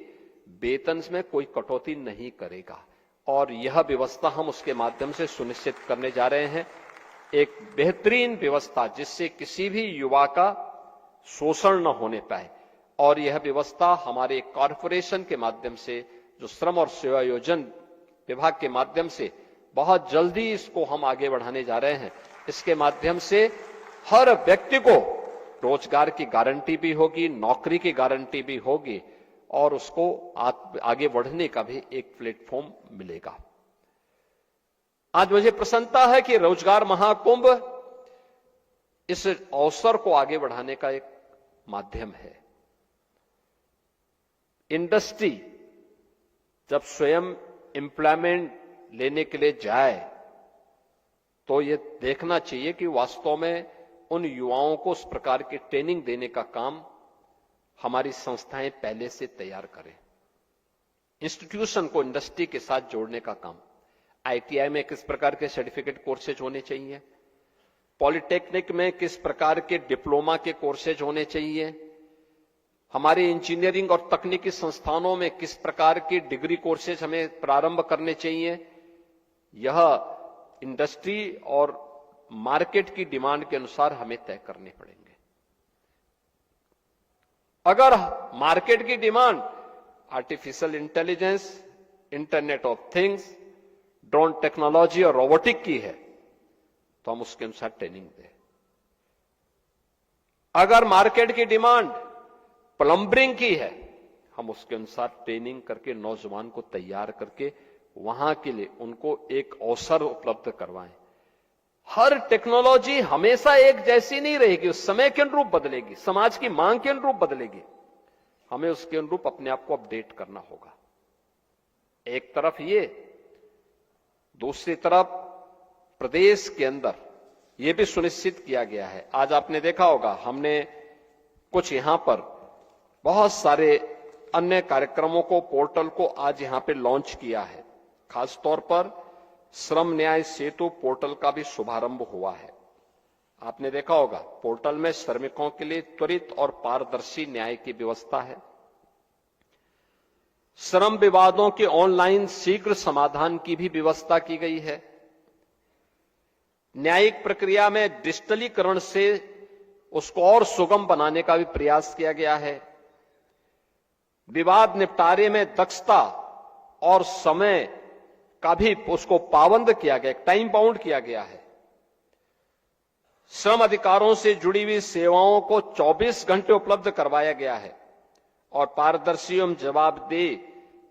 वेतन में कोई कटौती नहीं करेगा। और यह व्यवस्था हम उसके माध्यम से सुनिश्चित करने जा रहे हैं, एक बेहतरीन व्यवस्था जिससे किसी भी युवा का शोषण न होने पाए। और यह व्यवस्था हमारे कॉर्पोरेशन के माध्यम से, जो श्रम और सेवा योजन विभाग के माध्यम से बहुत जल्दी इसको हम आगे बढ़ाने जा रहे हैं। इसके माध्यम से हर व्यक्ति को रोजगार की गारंटी भी होगी, नौकरी की गारंटी भी होगी और उसको आगे बढ़ने का भी एक प्लेटफॉर्म मिलेगा। आज मुझे प्रसन्नता है कि रोजगार महाकुंभ इस अवसर को आगे बढ़ाने का एक माध्यम है। इंडस्ट्री जब स्वयं एम्प्लॉयमेंट लेने के लिए जाए तो ये देखना चाहिए कि वास्तव में उन युवाओं को उस प्रकार की ट्रेनिंग देने का काम हमारी संस्थाएं पहले से तैयार करें। इंस्टीट्यूशन को इंडस्ट्री के साथ जोड़ने का काम, आईटीआई में किस प्रकार के सर्टिफिकेट कोर्सेज होने चाहिए, पॉलिटेक्निक में किस प्रकार के डिप्लोमा के कोर्सेज होने चाहिए, हमारे इंजीनियरिंग और तकनीकी संस्थानों में किस प्रकार के डिग्री कोर्सेज हमें प्रारंभ करने चाहिए, यह इंडस्ट्री और मार्केट की डिमांड के अनुसार हमें तय करने पड़ेंगे। अगर मार्केट की demand artificial intelligence, internet of things, drone technology और रोबोटिक की है तो हम उसके अनुसार ट्रेनिंग दें। अगर मार्केट की डिमांड प्लम्बरिंग की है, हम उसके अनुसार ट्रेनिंग करके नौजवान को तैयार करके वहां के लिए उनको एक अवसर उपलब्ध करवाएं। हर टेक्नोलॉजी हमेशा एक जैसी नहीं रहेगी, उस समय के अनुरूप बदलेगी, समाज की मांग के अनुरूप बदलेगी। हमें उसके अनुरूप अपने आप को अपडेट करना होगा। एक तरफ ये, दूसरी तरफ प्रदेश के अंदर यह भी सुनिश्चित किया गया है। आज आपने देखा होगा हमने कुछ यहां पर बहुत सारे अन्य कार्यक्रमों को, पोर्टल को आज यहां पे लॉन्च किया है। खासतौर पर श्रम न्याय सेतु पोर्टल का भी शुभारंभ हुआ है। आपने देखा होगा पोर्टल में श्रमिकों के लिए त्वरित और पारदर्शी न्याय की व्यवस्था है। श्रम विवादों के ऑनलाइन शीघ्र समाधान की भी व्यवस्था की गई है। न्यायिक प्रक्रिया में डिजिटलीकरण से उसको और सुगम बनाने का भी प्रयास किया गया है। विवाद निपटारे में दक्षता और समय का भी उसको पाबंद किया गया, टाइम बाउंड किया गया है। श्रम अधिकारों से जुड़ी हुई सेवाओं को 24 घंटे उपलब्ध करवाया गया है और पारदर्शी एवं जवाबदेह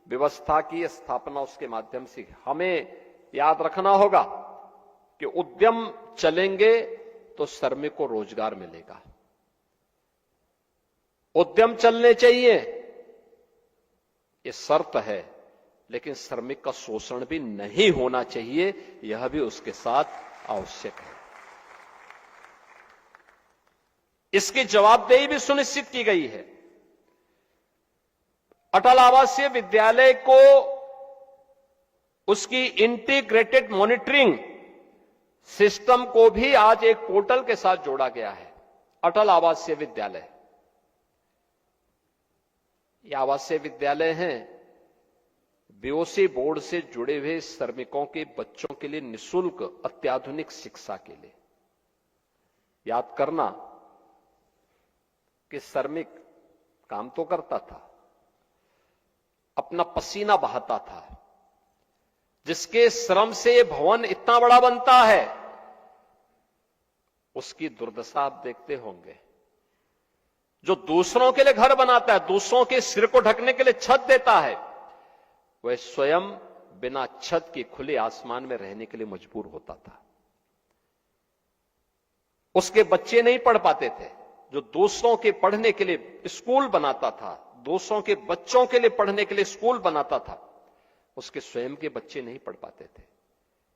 व्यवस्था की स्थापना उसके माध्यम से। हमें याद रखना होगा कि उद्यम चलेंगे तो श्रमिक को रोजगार मिलेगा। उद्यम चलने चाहिए, ये शर्त है, लेकिन श्रमिक का शोषण भी नहीं होना चाहिए, यह भी उसके साथ आवश्यक है। इसकी जवाबदेही भी सुनिश्चित की गई है। अटल आवासीय विद्यालय को उसकी इंटीग्रेटेड मॉनिटरिंग सिस्टम को भी आज एक पोर्टल के साथ जोड़ा गया है। अटल आवासीय विद्यालय, ये आवासीय विद्यालय हैं बीओसी बोर्ड से जुड़े हुए श्रमिकों के बच्चों के लिए निःशुल्क अत्याधुनिक शिक्षा के लिए। याद करना कि श्रमिक काम तो करता था, अपना पसीना बहाता था, जिसके श्रम से ये भवन इतना बड़ा बनता है, उसकी दुर्दशा आप देखते होंगे। जो दूसरों के लिए घर बनाता है, दूसरों के सिर को ढकने के लिए छत देता है, वह स्वयं बिना छत के खुले आसमान में रहने के लिए मजबूर होता था। उसके बच्चे नहीं पढ़ पाते थे। जो दूसरों के पढ़ने के लिए स्कूल बनाता था, दूसरों के बच्चों के लिए पढ़ने के लिए स्कूल बनाता था, उसके स्वयं के बच्चे नहीं पढ़ पाते थे।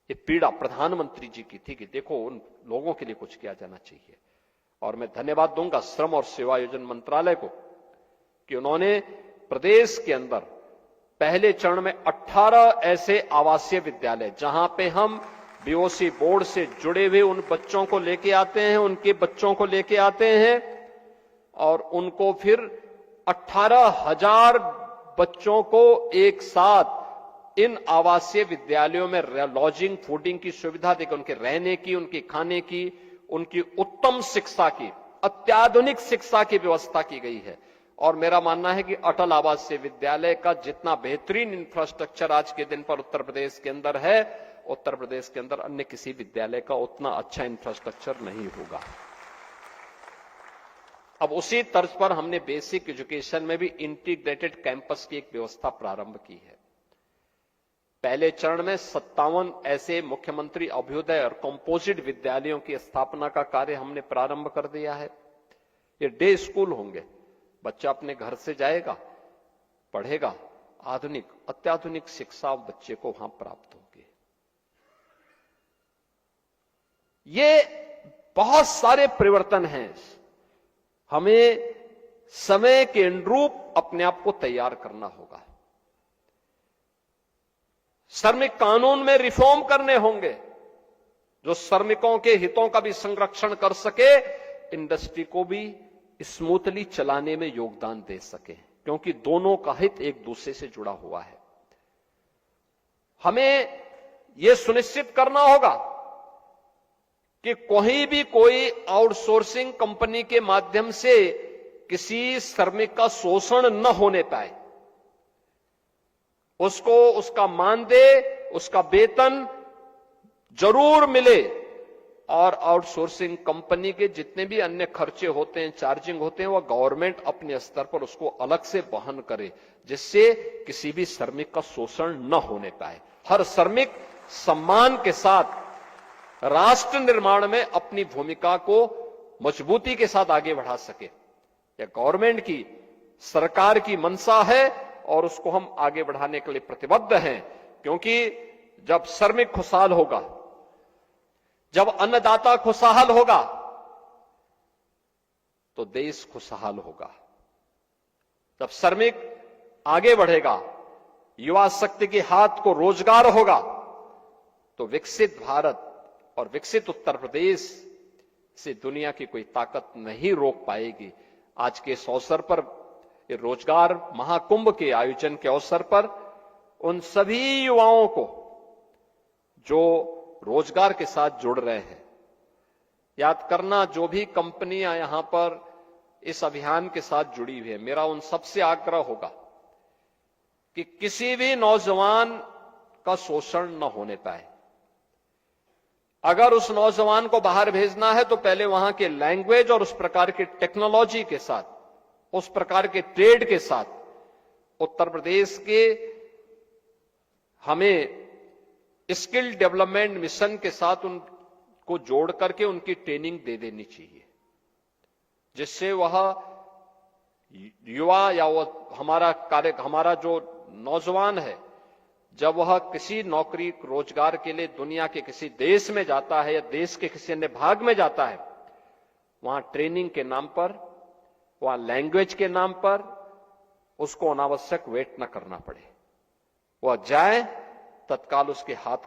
ये पीड़ा प्रधानमंत्री जी की थी कि देखो उन लोगों के लिए कुछ किया जाना चाहिए। और मैं धन्यवाद दूंगा श्रम और सेवायोजन मंत्रालय को कि उन्होंने प्रदेश के अंदर पहले चरण में 18 ऐसे आवासीय विद्यालय, जहां पे हम बीओसी बोर्ड से जुड़े हुए उन बच्चों को लेके आते हैं, उनके बच्चों को लेके आते हैं और उनको फिर 18,000 बच्चों को एक साथ इन आवासीय विद्यालयों में लॉजिंग, फूडिंग की सुविधा देकर उनके रहने की, उनके खाने की, उनकी उत्तम शिक्षा की, अत्याधुनिक शिक्षा की व्यवस्था की गई है। और मेरा मानना है कि अटल आवासीय विद्यालय का जितना बेहतरीन इंफ्रास्ट्रक्चर आज के दिन पर उत्तर प्रदेश के अंदर है, उत्तर प्रदेश के अंदर अन्य किसी विद्यालय का उतना अच्छा इंफ्रास्ट्रक्चर नहीं होगा। अब उसी तर्ज पर हमने बेसिक एजुकेशन में भी इंटीग्रेटेड कैंपस की एक व्यवस्था प्रारंभ की है। पहले चरण में 57 ऐसे मुख्यमंत्री अभ्युदय और कंपोजिट विद्यालयों की स्थापना का कार्य हमने प्रारंभ कर दिया है। ये डे स्कूल होंगे, बच्चा अपने घर से जाएगा, पढ़ेगा, आधुनिक अत्याधुनिक शिक्षा बच्चे को वहां प्राप्त होगी। ये बहुत सारे परिवर्तन हैं, हमें समय के अनुरूप अपने आप को तैयार करना होगा। श्रमिक कानून में रिफॉर्म करने होंगे जो श्रमिकों के हितों का भी संरक्षण कर सके, इंडस्ट्री को भी स्मूथली चलाने में योगदान दे सके, क्योंकि दोनों का हित एक दूसरे से जुड़ा हुआ है। हमें यह सुनिश्चित करना होगा कि कोई आउटसोर्सिंग कंपनी के माध्यम से किसी श्रमिक का शोषण न होने पाए, उसको उसका मानदेय, उसका वेतन जरूर मिले, और आउटसोर्सिंग कंपनी के जितने भी अन्य खर्चे होते हैं, चार्जिंग होते हैं, वह गवर्नमेंट अपने स्तर पर उसको अलग से वहन करे, जिससे किसी भी श्रमिक का शोषण न होने पाए। हर श्रमिक सम्मान के साथ राष्ट्र निर्माण में अपनी भूमिका को मजबूती के साथ आगे बढ़ा सके। यह गवर्नमेंट की, सरकार की मंशा है और उसको हम आगे बढ़ाने के लिए प्रतिबद्ध हैं, क्योंकि जब श्रमिक खुशहाल होगा, जब अन्नदाता खुशहाल होगा, तो देश खुशहाल होगा। जब श्रमिक आगे बढ़ेगा, युवा शक्ति के हाथ को रोजगार होगा, तो विकसित भारत और विकसित उत्तर प्रदेश से दुनिया की कोई ताकत नहीं रोक पाएगी। आज के इस अवसर पर, ये रोजगार महाकुंभ के आयोजन के अवसर पर, उन सभी युवाओं को जो रोजगार के साथ जुड़ रहे हैं, याद करना, जो भी कंपनियां यहां पर इस अभियान के साथ जुड़ी हुई है, मेरा उन सबसे आग्रह होगा कि किसी भी नौजवान का शोषण न होने पाए। अगर उस नौजवान को बाहर भेजना है तो पहले वहां के लैंग्वेज और उस प्रकार की टेक्नोलॉजी के साथ, उस प्रकार के ट्रेड के साथ उत्तर प्रदेश के हमें स्किल डेवलपमेंट मिशन के साथ उनको जोड़ करके उनकी ट्रेनिंग दे देनी चाहिए, जिससे वह युवा या वह हमारा जो नौजवान है, जब वह किसी नौकरी रोजगार के लिए दुनिया के किसी देश में जाता है या देश के किसी अन्य भाग में जाता है, वहां ट्रेनिंग के नाम पर, वहां लैंग्वेज के नाम पर उसको अनावश्यक वेट न करना पड़े। वह जाए, तत्काल उसके हाथ